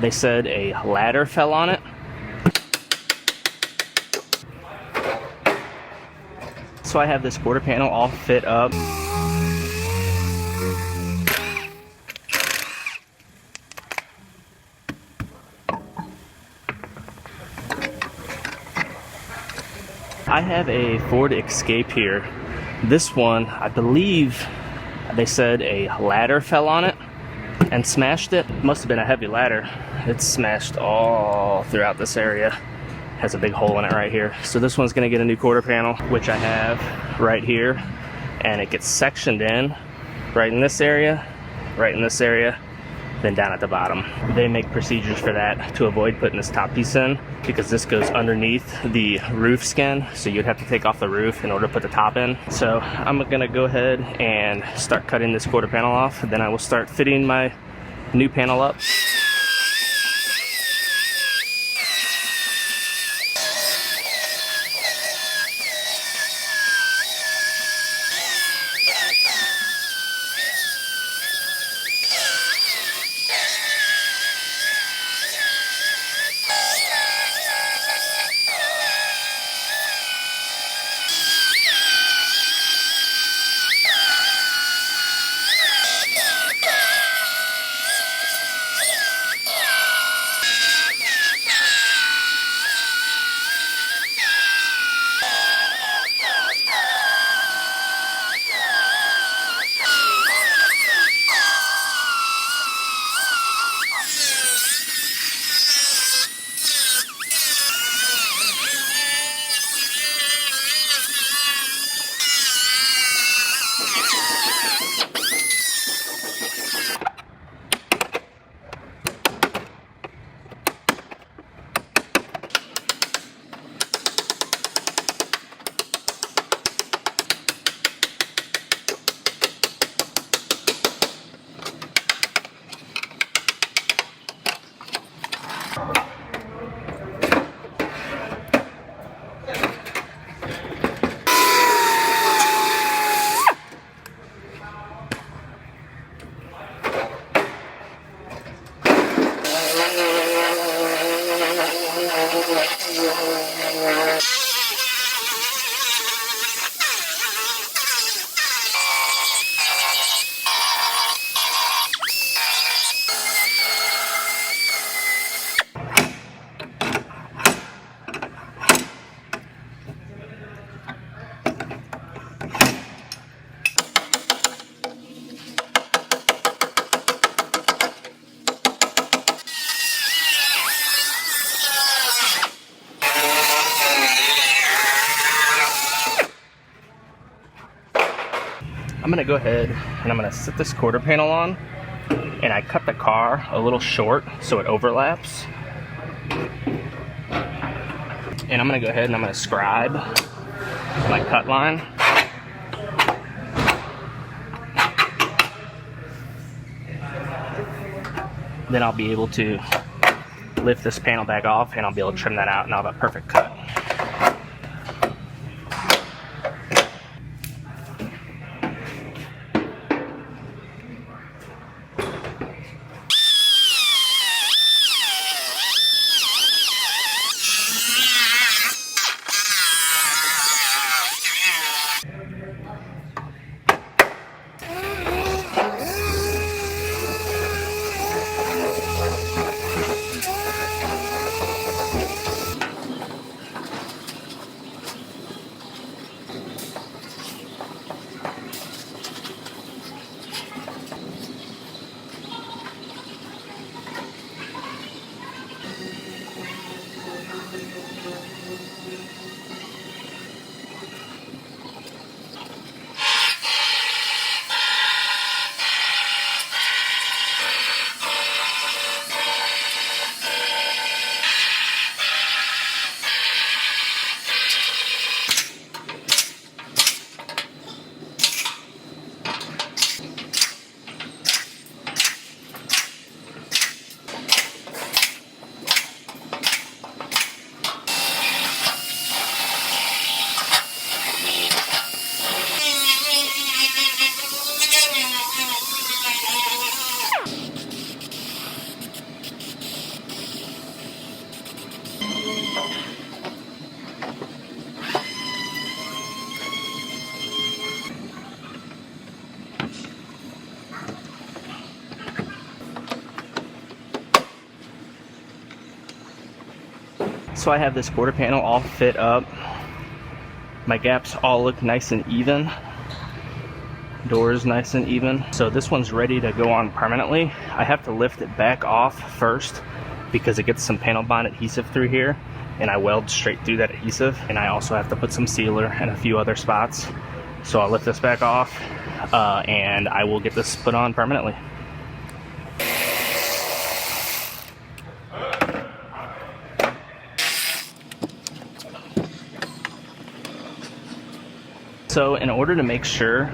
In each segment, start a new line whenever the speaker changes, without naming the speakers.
They said a ladder fell on it. So I have this quarter panel all fit up. I have a Ford Escape here. This one, I believe they said a ladder fell on it and smashed it. Must have been a heavy ladder. It's smashed all throughout this area. Has a big hole in it right here. So this one's gonna get a new quarter panel, which I have right here. And it gets sectioned in right in this area, then down at the bottom. They make procedures for that to avoid putting this top piece in, because this goes underneath the roof skin, so you'd have to take off the roof in order to put the top in. So I'm gonna go ahead and start cutting this quarter panel off, then I will start fitting my new panel up. I'm gonna go ahead and I'm gonna sit this quarter panel on, and I cut the car a little short so it overlaps. And I'm gonna go ahead and I'm gonna scribe my cut line. Then I'll be able to lift this panel back off and I'll be able to trim that out and I'll have a perfect cut. So I have this quarter panel all fit up. My gaps all look nice and even. Doors nice and even. So this one's ready to go on permanently. I have to lift it back off first because it gets some panel bond adhesive through here, and I weld straight through that adhesive. And I also have to put some sealer and a few other spots. So I'll lift this back off and I will get this put on permanently. So in order to make sure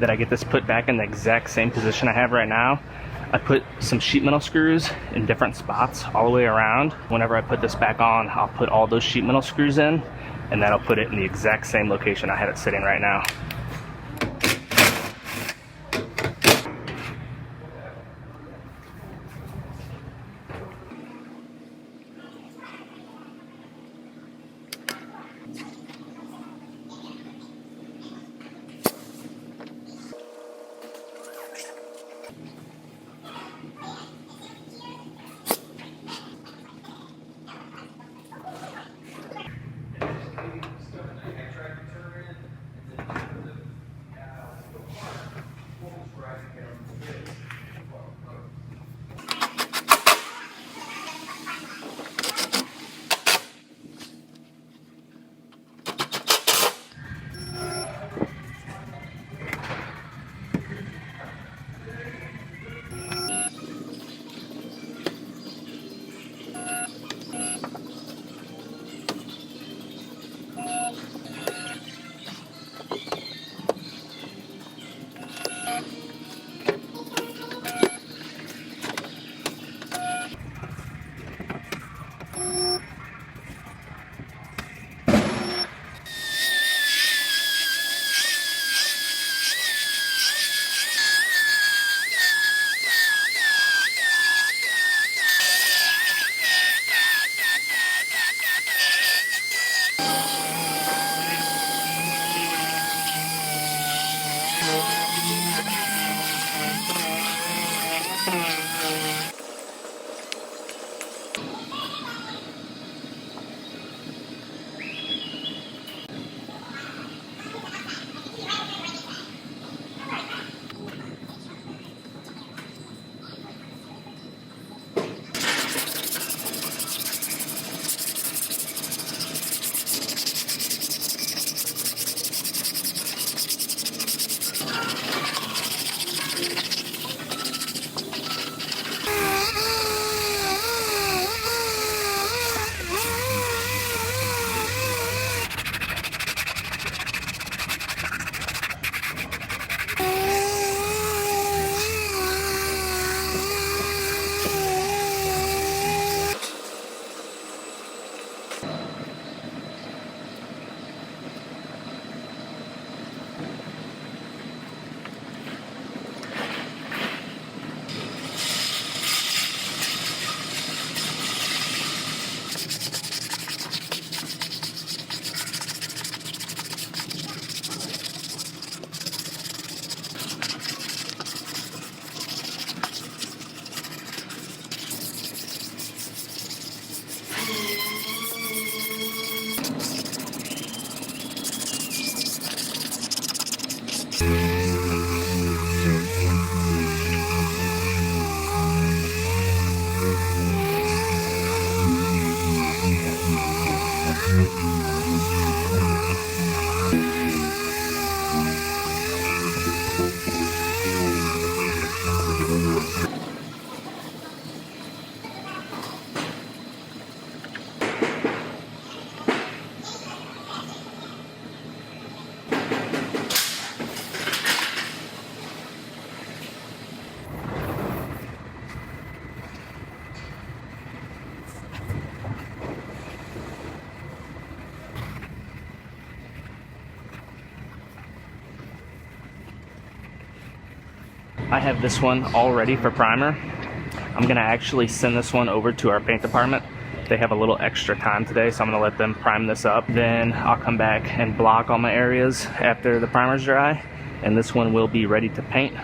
that I get this put back in the exact same position I have right now, I put some sheet metal screws in different spots all the way around. Whenever I put this back on, I'll put all those sheet metal screws in, and that'll put it in the exact same location I have it sitting right now. I have this one all ready for primer. I'm gonna actually send this one over to our paint department. They have a little extra time today, so I'm gonna let them prime this up. Then I'll come back and block all my areas after the primer's dry, and this one will be ready to paint.